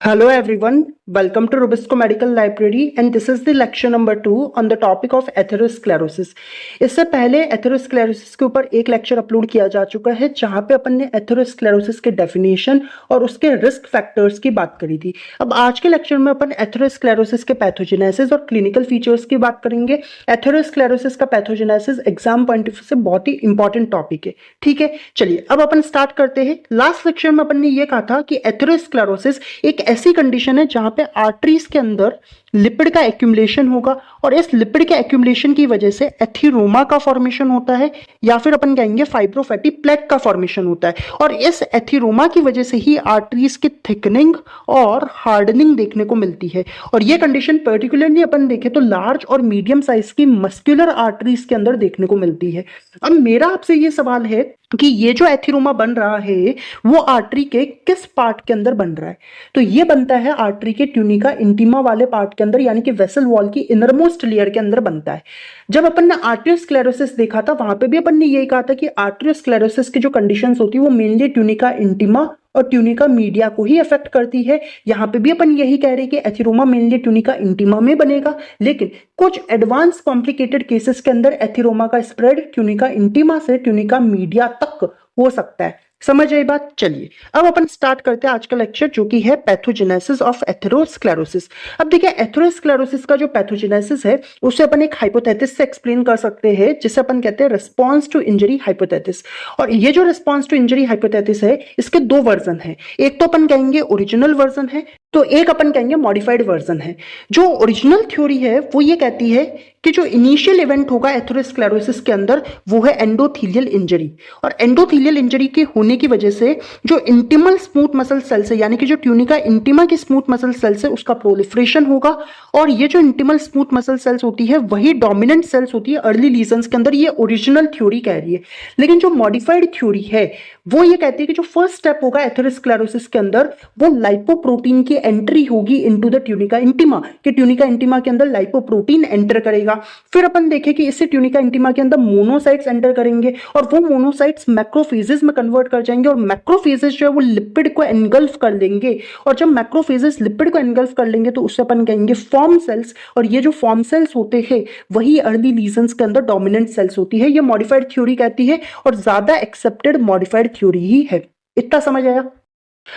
Hello everyone, welcome to Rubisco Medical Library and this is the lecture number 2 on the topic of atherosclerosis. इससे पहले atherosclerosis के ऊपर एक lecture upload किया जा चुका है जहां पे अपन ने एथेरोस्क्लेरोसिस के डेफिनेशन और उसके रिस्क फैक्टर्स की बात करी थी। अब आज के लेक्चर में अपन एथेरोस्क्लेरोसिस के पैथोजेनेसिस और क्लिनिकल फीचर्स की बात करेंगे। एथेरोस्क्लेरोसिस का pathogenesis exam point of view से बहुत ही इंपॉर्टेंट टॉपिक है। ठीक है, चलिए अब अपन स्टार्ट करते हैं। लास्ट लेक्चर में अपन ने ये कहा था कि एथेरोस्क्लेरोसिस एक ऐसी कंडीशन है जहां पे आर्टरीज के अंदर लिपिड का एक्यूमुलेशन होगा और इस लिपिड के एक्यूमुलेशन की वजह से एथीरोमा का फॉर्मेशन होता है या फिर अपन कहेंगे फाइब्रोफैटी प्लेक का फॉर्मेशन होता है और इस एथीरोमा की वजह से ही आर्टरीज की थिकनिंग और हार्डनिंग देखने को मिलती है। और ये कंडीशन पर्टिकुलरली अपन देखें तो लार्ज और मीडियम साइज की मस्कुलर आर्टरीज के अंदर देखने को मिलती है। अब मेरा आपसे ये सवाल है कि ये जो एथीरोमा बन रहा है वो आर्टरी के किस पार्ट के अंदर बन रहा है? तो ये बनता है आर्टरी के ट्यूनिका इंटीमा वाले पार्ट के अंदर, यानी कि वेसल वॉल की इनरमोस्ट लेयर के अंदर बनता है। जब अपन ने आर्टेरियोस्क्लेरोसिस देखा था वहां पे भी अपन ने यही कहा था कि आर्टेरियोस्क्लेरोसिस की जो कंडीशंस होती है वो मेनली ट्यूनिका इंटीमा और ट्यूनिका मीडिया को ही अफेक्ट करती है। यहां पे भी अपन यही कह रहे हैं कि एथीरोमा मेनली ट्यूनिका इंटीमा में बनेगा, लेकिन कुछ एडवांस कॉम्प्लिकेटेड केसेस के अंदर एथीरोमा का स्प्रेड ट्यूनिका इंटीमा से ट्यूनिका मीडिया तक हो सकता है। समझ आई बात? चलिए अब अपन स्टार्ट करते हैं आज का लेक्चर जो कि है पैथोजेनेसिस ऑफ एथेरोस्क्लेरोसिस। अब देखिए एथेरोस्क्लेरोसिस का जो पैथोजेनेसिस है उसे अपन एक हाइपोथेसिस से एक्सप्लेन कर सकते हैं जिसे अपन कहते हैं रिस्पॉन्स टू इंजरी हाइपोथेसिस। और ये जो रिस्पॉन्स टू इंजरी हाइपोथेसिस है इसके दो वर्जन है, एक तो अपन कहेंगे ओरिजिनल वर्जन है तो एक अपन कहेंगे मॉडिफाइड वर्जन है। जो ओरिजिनल थ्योरी है वो ये कहती है कि जो इनिशियल इवेंट होगा एथेरोस्क्लेरोसिस के अंदर वो है एंडोथीलियल इंजरी, और एंडोथीलियल इंजरी के होने की वजह से जो इंटीमल स्मूथ मसल सेल्स है यानी कि जो ट्यूनिका इंटीमा की स्मूथ मसल सेल्स है उसका प्रोलिफरेशन होगा। और ये जो इंटीमल स्मूथ मसल सेल्स होती है वही डोमिनेंट सेल्स होती है अर्ली लीजन्स के अंदर, ये ओरिजिनल थ्योरी कह रही है। लेकिन जो मॉडिफाइड थ्योरी है वो ये कहती है कि जो फर्स्ट स्टेप होगा एथेरोस्क्लेरोसिस के अंदर वो लाइपोप्रोटीन की एंट्री होगी इनटू द ट्यूनिका इंटीमा, कि ट्यूनिका इंटीमा के अंदर लाइपोप्रोटीन एंटर करेगा। फिर अपन देखें कि इससे ट्यूनिका इंटीमा के अंदर मोनोसाइट्स एंटर करेंगे और वो मोनोसाइट्स मैक्रोफेजेस में कन्वर्ट कर जाएंगे और मैक्रोफेजेस जो है वो लिपिड को एनगल्फ कर लेंगे। और जब मैक्रोफेजेस लिपिड को एनगल्फ कर लेंगे तो उससे अपन कहेंगे फॉर्म सेल्स, और ये जो फॉर्म सेल्स होते हैं वही अर्ली लीजन्स के अंदर डोमिनेंट सेल्स होती है। ये मॉडिफाइड थ्योरी कहती है और ज्यादा एक्सेप्टेड मॉडिफाइड थ्योरी ही है। इतना समझ आया?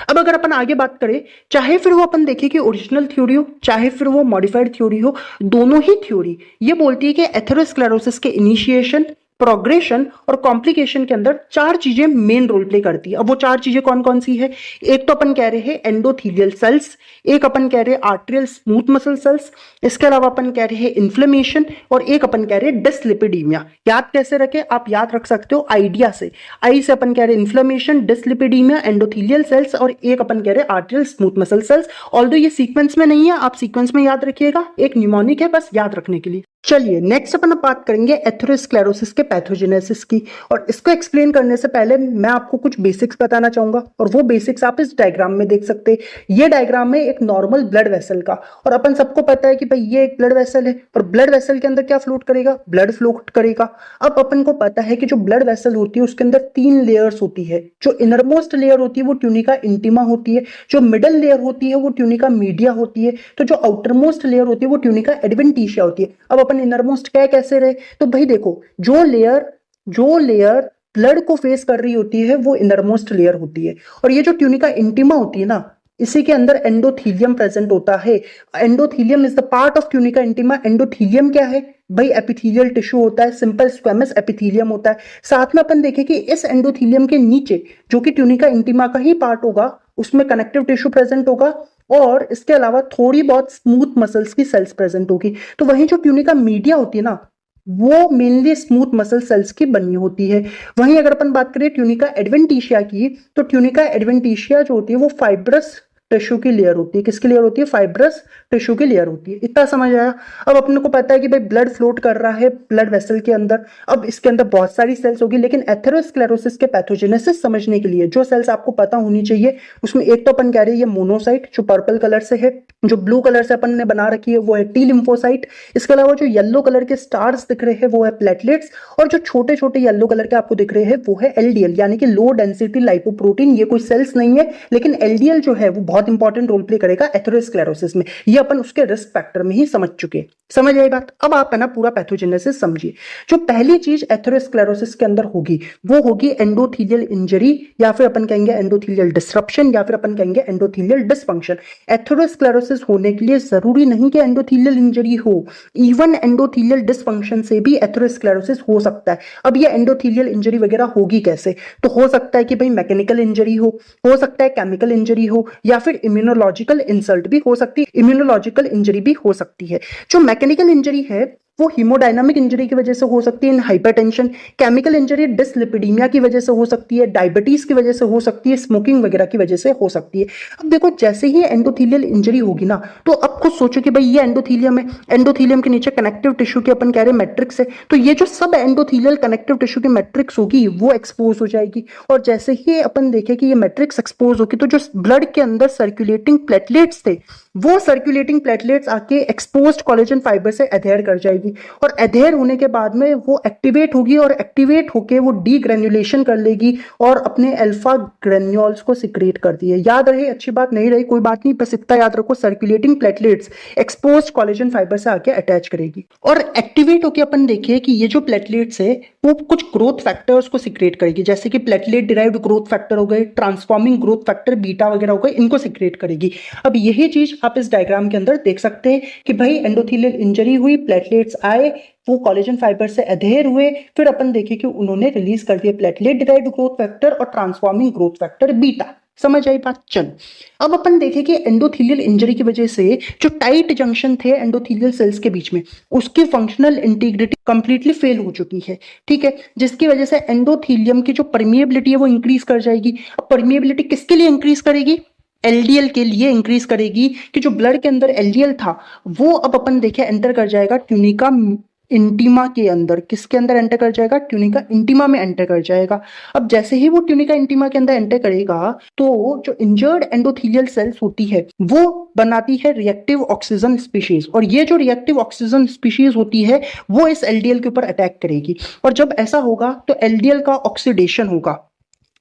अब अगर अपन आगे बात करें, चाहे फिर वो अपन देखें कि ओरिजिनल थ्योरी हो चाहे फिर वो मॉडिफाइड थ्योरी हो, दोनों ही थ्योरी ये बोलती है कि एथेरोस्क्लेरोसिस के इनिशिएशन, प्रोग्रेशन और कॉम्प्लिकेशन के अंदर चार चीजें मेन रोल प्ले करती है। अब वो चार चीजें कौन कौन सी है? एक तो अपन कह रहे हैं एंडोथीलियल सेल्स, एक अपन कह रहे हैं आर्टेरियल स्मूथ मसल सेल्स, इसके अलावा अपन कह रहे हैं इन्फ्लेमेशन, और एक अपन कह रहे हैं डिसलिपिडीमिया। याद कैसे रखें? आप याद रख सकते हो आइडिया से। आई से अपन कह रहे हैं इन्फ्लेमेशन, डिसलिपिडीमिया, एंडोथीलियल सेल्स, और एक अपन कह रहे हैं arterial smooth muscle cells. Although ये सीक्वेंस में नहीं है, आप सीक्वेंस में याद रखिएगा, एक न्यूमोनिक है बस याद रखने के लिए। चलिए नेक्स्ट अपन बात करेंगे एथेरोस्क्लेरोसिस के पैथोजेनेसिस की, और इसको एक्सप्लेन करने से पहले मैं आपको कुछ बेसिक्स बताना चाहूंगा, और वो बेसिक्स आप इस डायग्राम में देख सकते हैं। ये डायग्राम है एक नॉर्मल ब्लड वेसल का, और अपन सबको पता है कि भाई ये एक ब्लड वेसल है और ब्लड वेसल के अंदर क्या फ्लोट करेगा? ब्लड फ्लोट करेगा। अब अपन को पता है कि जो ब्लड वेसल होती है उसके अंदर तीन लेयर्स होती है। जो इनरमोस्ट लेयर होती है वो ट्यूनिका इंटीमा होती है, जो मिडल लेयर होती है वो ट्यूनिका मीडिया होती है, तो जो आउटरमोस्ट लेयर होती है वो ट्यूनिका एडवेंटिशिया होती है। अब अपन इनरमोस्ट कह कैसे रहे? तो भाई देखो, जो लेयर ब्लड को फेस कर रही होती है वो इनरमोस्ट लेयर होती है, और ये जो ट्यूनिका इंटीमा होती है ना इसी के अंदर एंडोथीलियम प्रेजेंट होता है। Endothelium is the part of tunica intima. Endothelium क्या है भाई? एपिथेलियल टिश्यू होता है, सिंपल स्क्वेमस एपिथेलियम होता है। साथ में अपन देखें कि इस एंडोथीलियम के नीचे जो कि ट्यूनिका इंटीमा का ही पार्ट होगा उसमें कनेक्टिव टिश्यू प्रेजेंट होगा, और इसके अलावा थोड़ी बहुत स्मूथ मसल्स की सेल्स प्रेजेंट होगी। तो वहीं जो ट्यूनिका मीडिया होती है ना वो मेनली स्मूथ मसल सेल्स की बनी होती है। वहीं अगर अपन बात करें ट्यूनिका एडवेंटिशिया की, तो ट्यूनिका एडवेंटिशिया जो होती है वो फाइब्रस टिश्यू की लेयर होती है। किसकी लेयर होती है? फाइब्रस टिश्यू की लेयर होती है। इतना समझ आया? अब अपने को पता है कि भाई ब्लड फ्लोट कर रहा है ब्लड वेसल के अंदर, अब इसके अंदर बहुत सारी सेल्स होगी, लेकिन एथेरोस्क्लेरोसिस के पैथोजेनेसिस समझने के लिए जो सेल्स आपको पता होनी चाहिए उसमें एक तो अपन कह रहे हैं ये मोनोसाइट जो पर्पल कलर से है, जो ब्लू कलर से अपन ने बना रखी है वो है टी लिम्फोसाइट, इसके अलावा जो येलो कलर के स्टार्स दिख रहे हैं वो है प्लेटलेट्स, और जो छोटे छोटे येलो कलर के आपको दिख रहे हैं वो है एलडीएल यानी कि लो डेंसिटी लाइपोप्रोटीन। ये कोई सेल्स नहीं है लेकिन एलडीएल जो है वो बहुत इंपॉर्टेंट रोल प्ले करेगा एथेरोस्क्लेरोसिस में। ये अपन उसके रिस्क फैक्टर में ही समझ चुके। समझ आई बात? अब आप है ना पूरा पैथोजेनेसिस समझिए। जो पहली चीज एथेरोस्क्लेरोसिस के अंदर होगी वो होगी एंडोथीलियल इंजरी, या फिर अपन कहेंगे एंडोथीलियल डिसरप्शन, या फिर अपन कहेंगे एंडोथीलियल डिसफंक्शन। एथेरोस्क्लेरोसिस होने के लिए जरूरी नहीं कि एंडोथीलियल इंजरी हो, इवन एंडोथीलियल डिसफंक्शन से भी एथेरोस्क्लेरोसिस हो सकता है। अब ये एंडोथीलियल इंजरी वगैरह होगी कैसे? तो हो सकता है कि भाई मैकेनिकल इंजरी हो सकता है केमिकल इंजरी हो, या फिर इम्यूनोलॉजिकल इंसल्ट भी हो सकती है, इम्यूनोलॉजिकल इंजरी भी हो सकती है। जो मैकेनिकल इंजरी है वो हीमोडायनामिक इंजरी की वजह से हो सकती है इन हाइपरटेंशन। केमिकल इंजरी डिसलिपिडीमिया की वजह से हो सकती है, डायबिटीज की वजह से हो सकती है, स्मोकिंग वगैरह की वजह से हो सकती है। अब देखो जैसे ही एंडोथीलियल इंजरी होगी ना, तो अब खुद सोचो कि भाई ये एंडोथीलियम है, एंडोथीलियम के नीचे कनेक्टिव टिश्यू के अपन कह रहे हैं मैट्रिक्स है, तो ये जो सब एंडोथीलियल कनेक्टिव टिश्यू की मैट्रिक्स होगी वो एक्सपोज हो जाएगी। और जैसे ही अपन देखें कि ये मैट्रिक्स एक्सपोज होगी, तो जो ब्लड के अंदर सर्कुलेटिंग प्लेटलेट्स थे वो सर्कुलेटिंग प्लेटलेट्स आके एक्सपोज्ड कोलेजन फाइबर से अधेयर कर जाएगी, और अधेयर होने के बाद में वो एक्टिवेट होगी, और एक्टिवेट होके वो डीग्रेन्युलेशन कर लेगी और अपने अल्फा ग्रेन्यूल्स को सिक्रेट कर दिए। याद रहे, अच्छी बात नहीं रही कोई बात नहीं, बस इतना याद रखो circulating platelets exposed collagen fibre से आके अटैच करेगी। और एक्टिवेट होके अपन देखिए कि ये जो प्लेटलेट्स है वो कुछ ग्रोथ फैक्टर्स को सिक्रेट करेगी, जैसे कि प्लेटलेट डिराइव्ड ग्रोथ फैक्टर हो गए, ट्रांसफॉर्मिंग ग्रोथ फैक्टर बीटा वगैरह हो गए, इनको सिक्रेट करेगी। अब यही चीज आप इस डायग्राम के अंदर देख सकते हैं कि भाई एंडोथेलियल इंजरी हुई, प्लेटलेट्स आए, वो कोलेजन फाइबर से अधेयर हुए, फिर अपन देखे कि उन्होंने रिलीज कर दिए प्लेटलेट डिराइव्ड ग्रोथ फैक्टर और ट्रांसफॉर्मिंग ग्रोथ फैक्टर बीटा। समझ आई बात? चलो अब अपन देखें कि एंडोथेलियल इंजरी की वजह से जो टाइट जंक्शन थे एंडोथेलियल सेल्स के बीच में, उसकी फंक्शनल इंटीग्रिटी कंप्लीटली फेल हो चुकी है। ठीक है, जिसकी वजह से एंडोथेलियम की जो परमिएबिलिटी है वो इंक्रीज कर जाएगी। अब परमिएबिलिटी किसके लिए इंक्रीज करेगी? एलडीएल के लिए इंक्रीज करेगी, कि जो ब्लड के अंदर एलडीएल था वो अब अपन देखें एंटर कर जाएगा ट्यूनिका इंटीमा के अंदर। किसके अंदर एंटर कर जाएगा? ट्यूनिका इंटीमा में एंटर कर जाएगा। अब जैसे ही वो ट्यूनिका इंटीमा के अंदर एंटर करेगा तो जो इंजर्ड एंडोथेलियल सेल्स होती है वो बनाती है रिएक्टिव ऑक्सीजन स्पीशीज, और ये जो रिएक्टिव ऑक्सीजन स्पीशीज होती है वो इस एलडीएल के ऊपर अटैक करेगी। और जब ऐसा होगा तो एलडीएल का ऑक्सीडेशन होगा,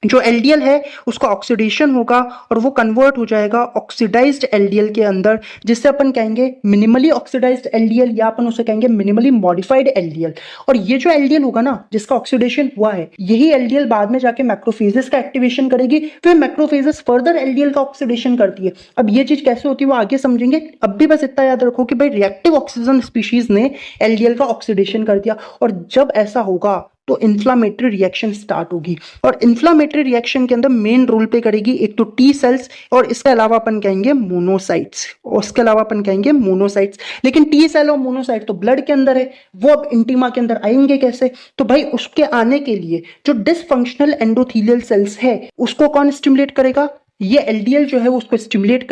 जो एलडीएल है उसका ऑक्सीडेशन होगा और वो कन्वर्ट हो जाएगा ऑक्सीडाइज्ड एलडीएल के अंदर, जिससे अपन कहेंगे मिनिमली ऑक्सीडाइज्ड एलडीएल, या अपन उसे कहेंगे मिनिमली मॉडिफाइड एलडीएल। और ये जो एलडीएल होगा ना जिसका ऑक्सीडेशन हुआ है, यही एलडीएल बाद में जाके मैक्रोफेजेस का एक्टिवेशन करेगी, फिर मैक्रोफेजेस फर्दर एलडीएल का ऑक्सीडेशन करती है। अब ये चीज कैसे होती है वो आगे समझेंगे। अब भी बस इतना याद रखो कि भाई रिएक्टिव ऑक्सीजन स्पीशीज ने एलडीएल का ऑक्सीडेशन कर दिया, और जब ऐसा होगा तो इन्फ्लामेटरी रिएक्शन स्टार्ट होगी। और इन्फ्लामेटरी रिएक्शन के अंदर मेन रोल प्ले करेगी एक तो टी सेल्स, और इसके अलावा अपन कहेंगे मोनोसाइट्स, और इसके अलावा अपन कहेंगे मोनोसाइट्स। लेकिन टी सेल और मोनोसाइट तो ब्लड के अंदर है, वो अब इंटीमा के अंदर आएंगे कैसे? तो भाई उसके आने के लिए जो डिसफंक्शनल एंडोथेलियल सेल्स है उसको कौन स्टिमुलेट करेगा? ये एलडीएल जो है वो उसको स्टिमुलेट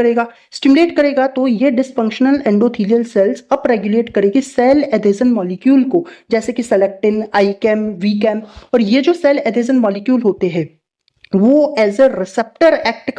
करेगा तो ये dysfunctional endothelial cells up regulate करेगी सेल एडेशन मॉलिक्यूल को, जैसे कि सेलेक्टिन, आईकैम, वीकैम। और ये जो सेल एडेशन मॉलिक्यूल होते हैं वो एज ए रिसेप्टर एक्ट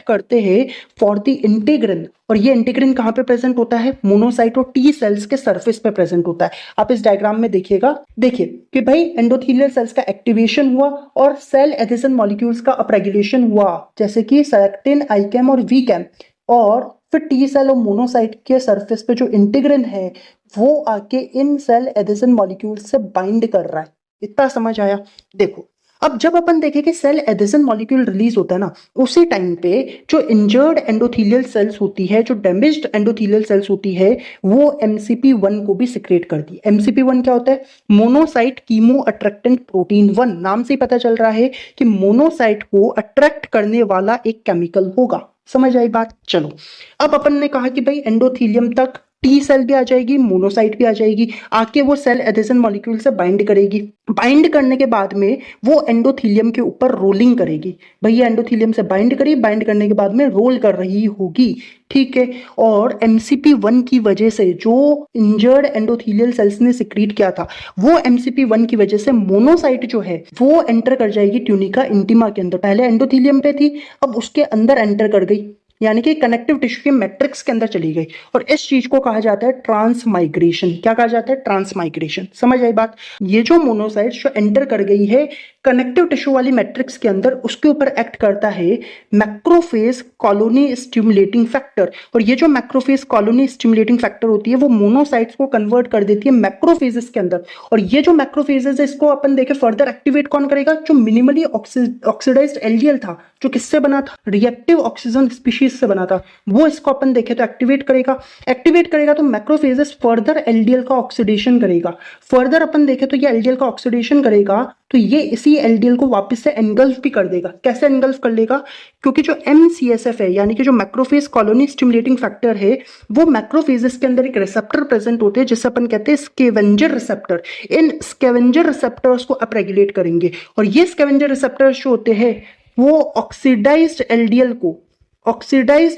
करते हैं फॉर द इंटीग्रिन। और ये इंटीग्रिन कहाँ पे प्रेजेंट होता है? मोनोसाइट और टी सेल्स के सरफेस पे प्रेजेंट होता है। आप इस डायग्राम में देखिएगा, देखिए कि भाई एंडोथेलियल सेल्स का एक्टिवेशन हुआ और सेल एडेशन मॉलिक्यूल्स का अपरेगुलेशन हुआ, जैसे कि सेलेक्टिन, आईकैम और वीकैम। और फिर टी सेल और मोनोसाइट के सरफेस पे जो इंटीग्रिन है वो आके इन सेल एडेशन मॉलिक्यूल से बाइंड कर रहा है। इतना समझ आया? देखो अब जब अपन देखें कि सेल एडेशन मॉलिक्यूल रिलीज होता है ना, उसी टाइम पे जो इंजर्ड एंडोथेलियल सेल्स होती है, जो डैमेज्ड एंडोथेलियल सेल्स होती है, वो MCP1 को भी सिक्रेट करती है। MCP1 क्या होता है? Monocyte chemo attractant protein 1। नाम से ही पता चल रहा है कि मोनोसाइट को अट्रैक्ट करने वाला एक केमिकल होगा। समझ आई बात? चलो अब अपन ने कहा कि भाई एंडोथेलियम तक टी सेल भी आ जाएगी, मोनोसाइट भी आ जाएगी, आके वो सेल एडेशन मॉलिक्यूल से बाइंड करेगी। बाइंड करने के बाद में वो एंडोथेलियम के ऊपर रोलिंग करेगी। भैया एंडोथेलियम से बाइंड करी, बाइंड करने के बाद में रोल कर रही होगी। ठीक है, और MCP1 की वजह से जो इंजर्ड एंडोथेलियल सेल्स ने सिक्रीट किया था, वो MCP1 की वजह से मोनोसाइट जो है वो एंटर कर जाएगी ट्यूनिका इंटीमा के अंदर। पहले एंडोथेलियम पे थी, अब उसके अंदर एंटर कर गई। यानी कि कनेक्टिव टिश्यू के मैट्रिक्स के अंदर चली गई, और इस चीज को कहा जाता है ट्रांसमाइग्रेशन। क्या कहा जाता है? ट्रांसमाइग्रेशन। समझ आई बात? ये जो मोनोसाइट्स जो एंटर कर गई है कनेक्टिव टिश्यू वाली मैट्रिक्स के अंदर, उसके ऊपर एक्ट करता है मैक्रोफेज कॉलोनी स्टिमुलेटिंग फैक्टर, और ये जो मैक्रोफेज कॉलोनी स्टिमुलेटिंग फैक्टर होती है वो मोनोसाइट्स को कन्वर्ट कर देती है मैक्रोफेजेस के अंदर। और ये जो मैक्रोफेजेस है इसको अपन देखें फर्दर एक्टिवेट कौन करेगा? जो मिनिमली ऑक्सीडाइज्ड एलडीएल था, जो किससे बना था? रिएक्टिव ऑक्सीजन स्पीशीज से बना था, वो इसको अपन देखें तो एक्टिवेट करेगा। एक्टिवेट करेगा तो मैक्रोफेजेस फर्दर एलडीएल का ऑक्सीडेशन करेगा। फर्दर अपन देखें तो ये एलडीएल का ऑक्सीडेशन करेगा तो ये इसी एलडीएल को वापस से एनगल्फ भी कर देगा। कैसे एनगल्फ कर लेगा? क्योंकि जो MCSF है यानी कि जो मैक्रोफेज कॉलोनी स्टिमुलेटिंग फैक्टर है, वो मैक्रोफेजेस के अंदर एक रिसेप्टर प्रेजेंट होते हैं जिसे अपन कहते हैं स्कैवेंजर रिसेप्टर। इन स्कैवेंजर रिसेप्टर्स को अप रेगुलेट करेंगे, और ये स्कैवेंजर रिसेप्टर्स जो होते हैं वो ऑक्सीडाइज्ड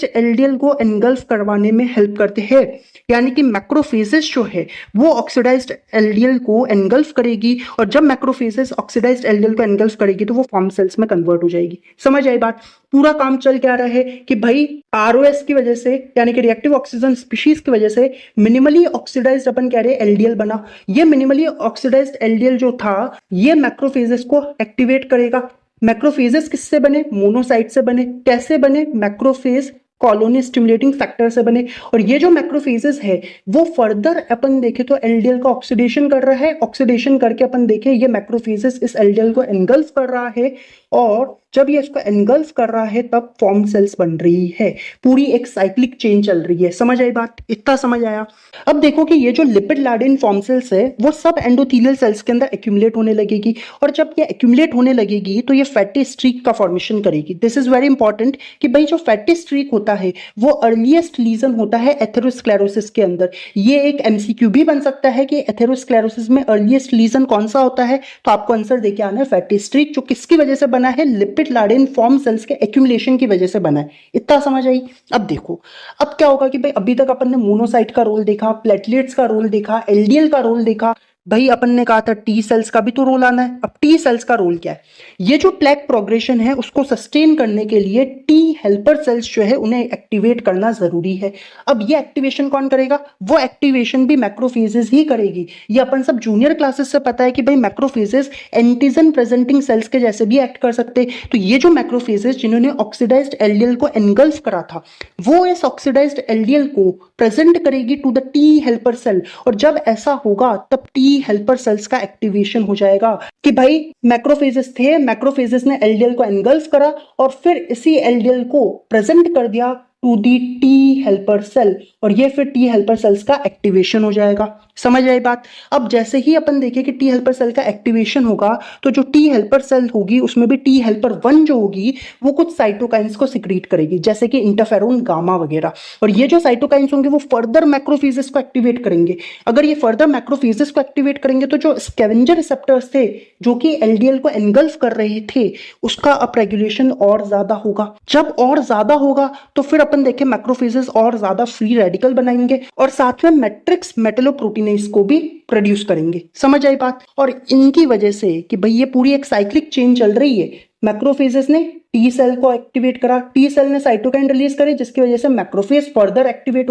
एलडीएल को एनगल्फ करवाने में हेल्प करते हैं। यानी कि मैक्रोफेजेस जो है वो ऑक्सीडाइज्ड एलडीएल को एनगल्फ करेगी, और जब मैक्रोफेजेस ऑक्सीडाइज्ड एलडीएल को एनगल्फ करेगी तो वो फॉर्म सेल्स में कन्वर्ट हो जाएगी। समझ आई बात? पूरा काम चल क्या रहा है कि भाई ROS की वजह से यानी कि रिएक्टिव ऑक्सीजन स्पीशीज की वजह से मिनिमली ऑक्सीडाइज्ड अपन कह रहे हैं एलडीएल बना। ये मिनिमली ऑक्सीडाइज्ड एलडीएल जो था ये मैक्रोफेजेस को एक्टिवेट करेगा। मैक्रोफेजेस किससे बने? मोनोसाइट से बने। कैसे बने? मैक्रोफेज कॉलोनी स्टिमुलेटिंग फैक्टर से बने। और ये जो मैक्रोफेजेस है वो फर्दर अपन देखें तो एलडीएल का ऑक्सीडेशन कर रहा है। ऑक्सीडेशन करके अपन देखें ये मैक्रोफेजेस इस एलडीएल को एनगल्फ कर रहा है, और जब ये इसको एनगल्फ कर रहा है तब फॉर्म सेल्स बन रही है। पूरी एक साइक्लिक चेन चल रही है। समझ आई बात? इतना समझ आया? अब देखो कि ये जो लिपिड लाडेन फॉर्म सेल्स है वो सब एंडोथेलियल सेल्स के अंदर एक्यूमुलेट होने लगेगी, और जब ये एक्यूमुलेट होने लगेगी तो ये फैटी स्ट्रीक का फॉर्मेशन करेगी। दिस इज वेरी इंपॉर्टेंट कि भाई जो फैटी स्ट्रीक होता है वो अर्लीस्ट लीजन होता है एथेरोस्क्लेरोसिस के अंदर। ये एक MCQ भी बन सकता है कि एथेरोस्क्लेरोसिस में अर्लीस्ट लीजन कौन सा होता है, तो आपको आंसर देके आना है फैटी स्ट्रीक, जो किसकी वजह से बना है? लिपिड लाडेन फॉर्म सेल्स के एक्यूमुलेशन की वजह से बना है। इतना समझ आई? अब देखो अब क्या होगा कि भाई अभी तक अपन ने मोनोसाइट का रोल देखा, प्लेटलेट्स का रोल देखा, एलडीएल का रोल देखा। भाई अपन ने कहा था टी सेल्स का भी तो रोल आना है। अब टी सेल्स का रोल क्या है? ये जो प्लेक प्रोग्रेशन है उसको सस्टेन करने के लिए टी हेल्पर सेल्स जो है उन्हें एक्टिवेट करना जरूरी है। अब ये एक्टिवेशन कौन करेगा? वो एक्टिवेशन भी मैक्रोफेजेस ही करेगी। ये अपन सब जूनियर क्लासेस से पता है कि भाई मैक्रोफेजेस एंटीजन प्रेजेंटिंग सेल्स के जैसे भी एक्ट कर सकते। तो ये जो मैक्रोफेजेस जिन्होंने ऑक्सीडाइज्ड एलडीएल को एनगल्फ करा था वो इस ऑक्सीडाइज्ड एलडीएल को प्रेजेंट करेगी to the T helper cell, और जब ऐसा होगा तब टी हेल्पर सेल्स का एक्टिवेशन हो जाएगा कि भाई मैक्रोफेजेस थे, मैक्रोफेजेस ने एलडीएल को एनगल्फ करा और फिर इसी एलडीएल को प्रेजेंट कर दिया to the T helper cell, और ये फिर टी हेल्पर सेल्स का एक्टिवेशन हो जाएगा। समझ आई बात? अब जैसे ही अपन देखें कि टी हेल्पर सेल का एक्टिवेशन होगा तो जो टी हेल्पर सेल होगी उसमें भी टी हेल्पर 1 जो होगी वो कुछ साइटोकाइंस को सिक्रीट करेगी, जैसे कि इंटरफेरोन गामा वगैरह, और ये जो साइटोकाइंस होंगे वो फर्दर मैक्रोफेजेस को एक्टिवेट करेंगे। अगर ये फर्दर मैक्रोफेजेस को एक्टिवेट करेंगे तो जो स्कैवेंजर रिसेप्टर्स थे जो कि एलडीएल को एनगल्फ कर रहे थे उसका अपरेगुलेशन और ज्यादा होगा। जब और ज्यादा होगा तो फिर अपन देखें मैक्रोफेजेस और ज्यादा फ्री रेडिकल बनाएंगे और साथ में मैट्रिक्स मेटलोप्रोटीनेज को भी प्रोड्यूस करेंगे। समझ आई बात? और इनकी वजह से कि भाई ये पूरी एक साइक्लिक चेन चल रही है, मैक्रोफेजेस ने टी सेल को एक्टिवेट करा, टी सेल ने साइटोकाइन रिलीज करे जिसकी वजह से मैक्रोफेज फर्दर एक्टिवेट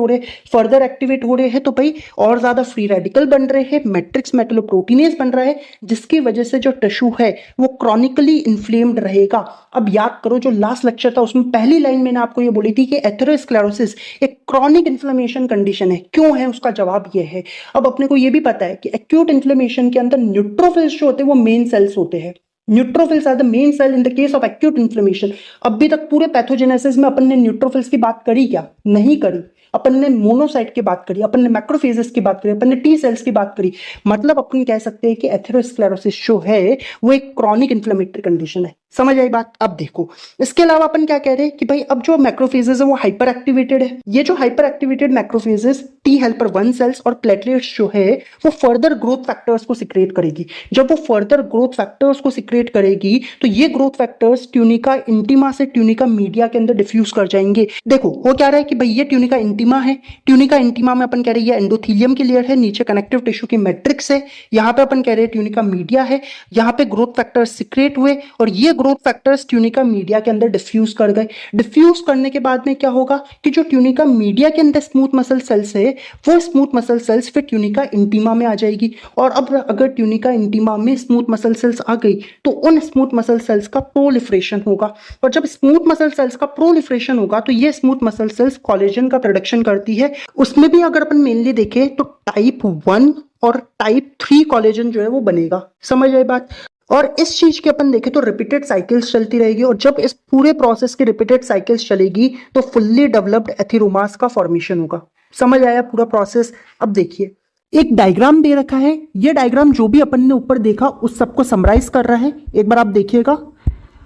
हो रहे हैं तो भाई और ज्यादा फ्री रेडिकल बन रहे हैं, मैट्रिक्स मेटलोप्रोटीनेज बन रहा है, जिसकी वजह से जो टिश्यू है वो क्रॉनिकली इन्फ्लेम्ड रहेगा। अब याद करो जो लास्ट लेक्चर था उसमें पहली लाइन मैंने आपको ये बोली थी कि एथेरोस्क्लेरोसिस एक क्रॉनिक इन्फ्लेमेशन कंडीशन है। क्यों है? उसका जवाब ये है। अब अपने को ये भी पता है कि एक्यूट इन्फ्लेमेशन के अंदर न्यूट्रोफिल्स जो होते हैं वो मेन सेल्स होते हैं। Neutrophils are the main cell in the case of acute inflammation. अभी तक पूरे पैथोजेनेसिस में अपन ने न्यूट्रोफिल्स की बात करी क्या? नहीं करी। अपन ने मोनोसाइट की बात करी, अपन ने मैक्रोफेजेस की बात करी, अपन ने टी सेल्स की बात करी। मतलब अपन कह सकते हैं कि एथेरोस्क्लेरोसिस जो है वो एक क्रॉनिक इन्फ्लेमेटरी कंडीशन है। समझ आई बात? अब देखो इसके अलावा अपन क्या कह रहे हैं कि भाई अब जो मैक्रोफेजेस है वो हाइपर एक्टिवेटेड है। ये जो hyper activated macrophages T helper 1 cells और प्लेटलेट्स जो है वो फर्दर ग्रोथ फैक्टर्स को सिक्रेट करेगी। जब वो फर्दर ग्रोथ फैक्टर्स को सिक्रेट करेगी तो ये ग्रोथ फैक्टर्स ट्यूनिका इंटीमा से ट्यूनिका मीडिया के अंदर डिफ्यूज कर जाएंगे। देखो हो क्या रहा है कि भाई ये ट्यूनिका इंटीमा है। ट्यूनिका इंटीमा में अपन कह रहे हैं ये एंडोथीलियम की लेयर है, नीचे कनेक्टिव टिश्यू की मैट्रिक्स है। यहाँ पे अपन कह रहे हैं ट्यूनिका मीडिया है, यहाँ पे ग्रोथ फैक्टर्स सिक्रेट हुए और ये ग्रोथ फैक्टर्स ट्यूनिका मीडिया के अंदर डिफ्यूज कर गए। डिफ्यूज करने के बाद में क्या होगा कि जो ट्यूनिका मीडिया के अंदर स्मूथ मसल सेल्स है वो स्मूथ मसल सेल्स फिर ट्यूनिका इंटीमा में आ जाएगी। और अब अगर ट्यूनिका इंटीमा में स्मूथ मसल सेल्स आ गई तो उन स्मूथ मसल सेल्स का प्रोलिफरेशन होगा, और जब स्मूथ मसल सेल्स का प्रोलिफरेशन होगा तो ये स्मूथ मसल सेल्स कोलेजन का प्रोडक्शन करती है। उसमें भी अगर अपन मेनली देखें तो टाइप 1 और टाइप 3 कोलेजन जो है वो बनेगा। समझ आई बात? और इस चीज के अपन देखें तो रिपीटेड साइकिल्स चलती रहेगी, और जब इस पूरे प्रोसेस की रिपीटेड साइकिल्स चलेगी तो फुल्ली डेवलप्ड एथेरोमास का फॉर्मेशन होगा। समझ आया पूरा प्रोसेस? अब देखिए एक डायग्राम दे रखा है, ये डायग्राम जो भी अपन ने ऊपर देखा उस सबको समराइज कर रहा है। एक बार आप देखिएगा,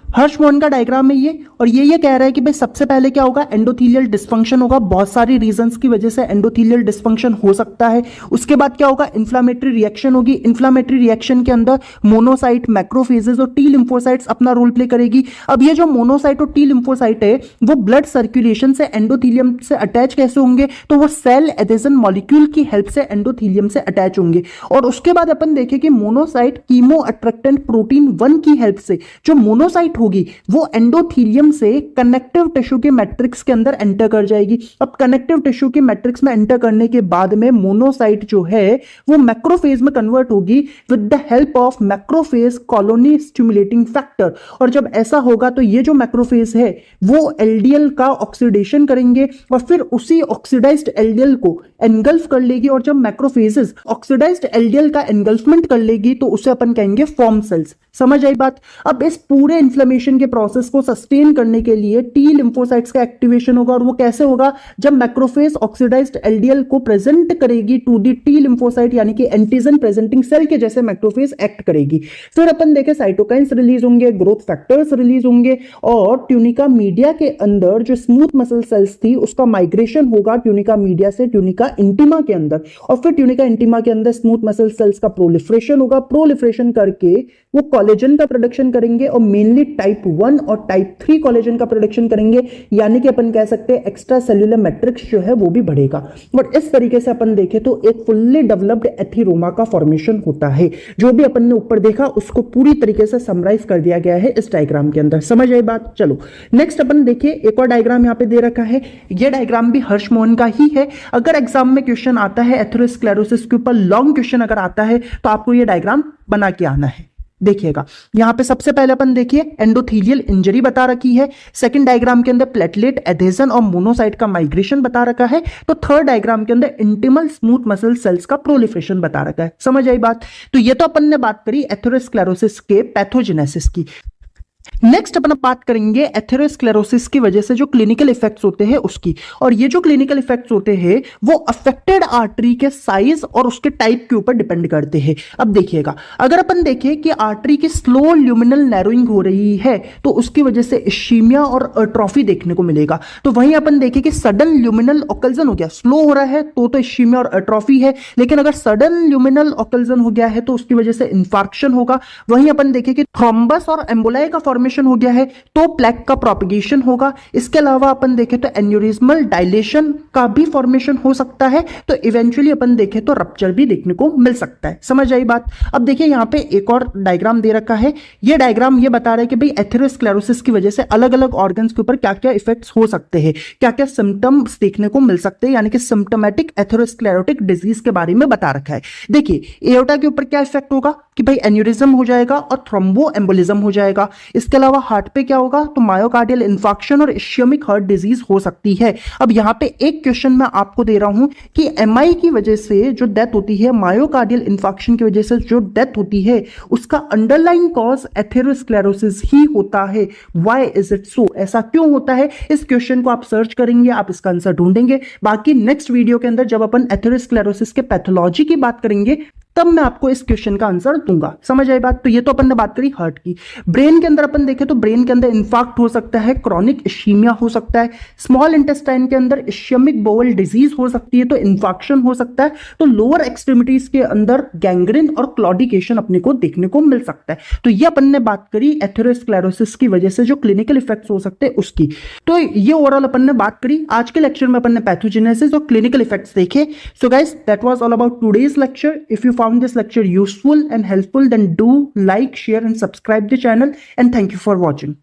हर्षवर्धन का डायग्राम है ये, और ये कह रहा है कि भाई सबसे पहले क्या होगा, एंडोथीलियल डिस्फंक्शन होगा। बहुत सारी रीजंस की वजह से एंडोथीलियल डिस्फंक्शन हो सकता है। उसके बाद क्या होगा, इन्फ्लामेटरी रिएक्शन होगी। इन्फ्लामेटरी रिएक्शन के अंदर मोनोसाइट, मैक्रोफेजेस और टी लिम्फोसाइट्स अपना रोल प्ले करेगी। अब ये जो मोनोसाइट और टी लिम्फोसाइट है वो ब्लड सर्कुलेशन से एंडोथीलियम से अटैच कैसे होंगे, तो वो सेल एडेशन मॉलिक्यूल की हेल्प से एंडोथीलियम से अटैच होंगे। और उसके बाद अपन देखें कि मोनोसाइट कीमो अट्रैक्टेंट प्रोटीन 1 की हेल्प से जो मोनोसाइट होगी वो एंडोथीलियम से कनेक्टिव टिश्यू के मैट्रिक्स के अंदर एंटर कर जाएगी। अब कनेक्टिव टिश्यू के मैट्रिक्स में एंटर करने के बाद में मोनोसाइट जो है वो मैक्रोफेज में कन्वर्ट होगी with the help of macrophage colony stimulating factor. और जब ऐसा होगा तो ये जो मैक्रोफेज है वो एलडीएल का ऑक्सीडेशन करेंगे और फिर उसी ऑक्सीडाइज्ड एलडीएल को एनगल्फ कर लेगी। और जब मैक्रोफेजेस ऑक्सीडाइज्ड एलडीएल का एनगल्फमेंट कर लेगी तो उसे अपन कहेंगे फॉर्म सेल्स। समझ आई बात? अब इस पूरे इन्फ्लेमेशन के प्रोसेस को सस्टेन करने के लिए टी लिम्फोसाइट्स का एक्टिवेशन होगा, और वो कैसे होगा, जब मैक्रोफेज ऑक्सीडाइज्ड एलडीएल को प्रेजेंट करेगी टू दी टी लिम्फोसाइट यानी कि एंटीजन प्रेजेंटिंग सेल के जैसे मैक्रोफेज एक्ट करेगी। फिर अपन देखें साइटोकाइंस रिलीज होंगे, ग्रोथ फैक्टर्स रिलीज होंगे, और ट्यूनिका मीडिया के अंदर जो स्मूथ मसल सेल्स थी उसका माइग्रेशन होगा ट्यूनिका मीडिया से ट्यूनिका इंटीमा के अंदर, और फिर ट्यूनिका इंटीमा के अंदर स्मूथ मसल सेल्स का प्रोलिफरेशन होगा। प्रोलिफरेशन करके वो कोलेजन का प्रोडक्शन करेंगे, और मेनली टाइप 1 और टाइप 3 कोलेजन का प्रोडक्शन करेंगे, यानी कि अपन कह सकते हैं एक्स्ट्रा सेल्यूलर मैट्रिक्स जो है वो भी बढ़ेगा। और इस तरीके से अपन देखें तो एक फुल्ली डेवलप्ड एथेरोमा का फॉर्मेशन होता है। जो भी अपन ने ऊपर देखा उसको पूरी तरीके से समराइज कर दिया गया है इस डायग्राम के अंदर। समझ आई बात? चलो नेक्स्ट अपन देखिए, एक और डायग्राम यहां पे दे रखा है। यह डायग्राम भी हर्षमोहन का ही है। अगर एग्जाम में क्वेश्चन आता है एथेरोस्क्लेरोसिस के ऊपर, लॉन्ग क्वेश्चन अगर आता है तो आपको यह डायग्राम बना के आना है। देखिएगा यहां पे सबसे पहले अपन देखिए एंडोथीलियल इंजरी बता रखी है। सेकंड डायग्राम के अंदर प्लेटलेट एडेशन और मोनोसाइट का माइग्रेशन बता रखा है। तो थर्ड डायग्राम के अंदर इंटिमल स्मूथ मसल सेल्स का प्रोलिफरेशन बता रखा है। समझ आई बात? तो ये तो अपन ने बात करी एथेरोस्क्लेरोसिस के पैथोजेनेसिस की। नेक्स्ट अपन बात करेंगे एथेरोस्क्लेरोसिस की वजह से जो क्लिनिकल इफेक्ट्स होते हैं उसकी। और ये जो क्लिनिकल इफेक्ट्स होते हैं वो अफेक्टेड आर्टरी के साइज और उसके टाइप के ऊपर डिपेंड करते हैं। अब देखिएगा, अगर अपन देखें कि आर्टरी की स्लो ल्यूमिनल नैरोइंग हो रही है तो उसकी वजह से इश्चीमिया और अट्रोफी देखने को मिलेगा। तो वहीं अपन देखें कि सडन ल्यूमिनल ऑकल्जन हो गया, स्लो हो रहा है तो इश्चीमिया और अट्रोफी है, लेकिन अगर सडन ल्यूमिनल ऑकल्जन हो गया है तो उसकी वजह से इंफार्क्शन होगा। वहीं अपन देखें कि थ्रोम्बस और एम्बोलाई का फॉर्मेशन हो गया है तो प्लेक का प्रोपगेशन होगा। इसके अलावा अपन देखें तो एन्यूरिज्मल डायलेशन का भी फॉर्मेशन हो सकता है। तो इवेंचुअली अपन देखें तो रप्चर भी देखने को मिल सकता है। समझ आई बात? अब देखिए यहां पे एक और डायग्राम दे रखा है। ये डायग्राम ये बता रहा है कि भाई एथेरोस्क्लेरोसिस की वजह से अलग अलग ऑर्गन्स के ऊपर क्या क्या इफेक्ट्स हो सकते हैं, क्या क्या सिम्टम्स देखने को मिल सकते हैं, यानी कि सिम्टोमेटिक एथेरोस्क्लेरोटिक डिजीज के बारे में बता रखा है। देखिए एओर्टा के ऊपर क्या इफेक्ट होगा कि भाई एन्यूरिज्म हो जाएगा और थ्रोम्बो एम्बोलिज्म हो जाएगा। इसके अलावा हार्ट पे क्या होगा, तो मायोकार्डियल इन्फार्क्शन और इश्यमिक हार्ट डिजीज हो सकती है। अब यहां पे एक क्वेश्चन मैं आपको दे रहा हूं कि एमआई की वजह से जो डेथ होती है, मायोकार्डियल इन्फार्क्शन की वजह से जो डेथ होती है, उसका अंडरलाइन कॉज एथेरोस्क्लेरोसिस ही होता है। Why is it so? ऐसा क्यों होता है? इस क्वेश्चन को आप सर्च करेंगे, आप इसका आंसर ढूंढेंगे। बाकी नेक्स्ट वीडियो के अंदर जब अपन एथेरोस्क्लेरोसिस के पैथोलॉजी की बात करेंगे तब मैं आपको इस क्वेश्चन का आंसर दूंगा। समझ आई बात? तो ये तो अपन ने बात करी हार्ट की। ब्रेन के अंदर अपन देखें तो ब्रेन के अंदर इन्फार्क्ट हो सकता है, क्रॉनिक इश्कीमिया हो सकता है, स्मॉल इंटेस्टाइन के अंदर इश्यमिक बोवल डिजीज हो सकती है, तो इन्फाक्शन हो सकता है, तो लोअर एक्सट्रीमिटीज के अंदर गैंग्रीन और क्लॉडिकेशन अपने को देखने को मिल सकता है। तो ये अपन ने बात करी एथेरोस्क्लेरोसिस की वजह से जो क्लिनिकल इफेक्ट्स हो सकते हैं उसकी। तो ये ओवरऑल अपन ने बात करी। आज के लेक्चर में अपन ने पैथोजेनेसिस और क्लिनिकल इफेक्ट्स देखे। So guys, that was all about today's lecture. If you found this lecture useful and helpful, then do like, share and subscribe the channel, and thank you for watching.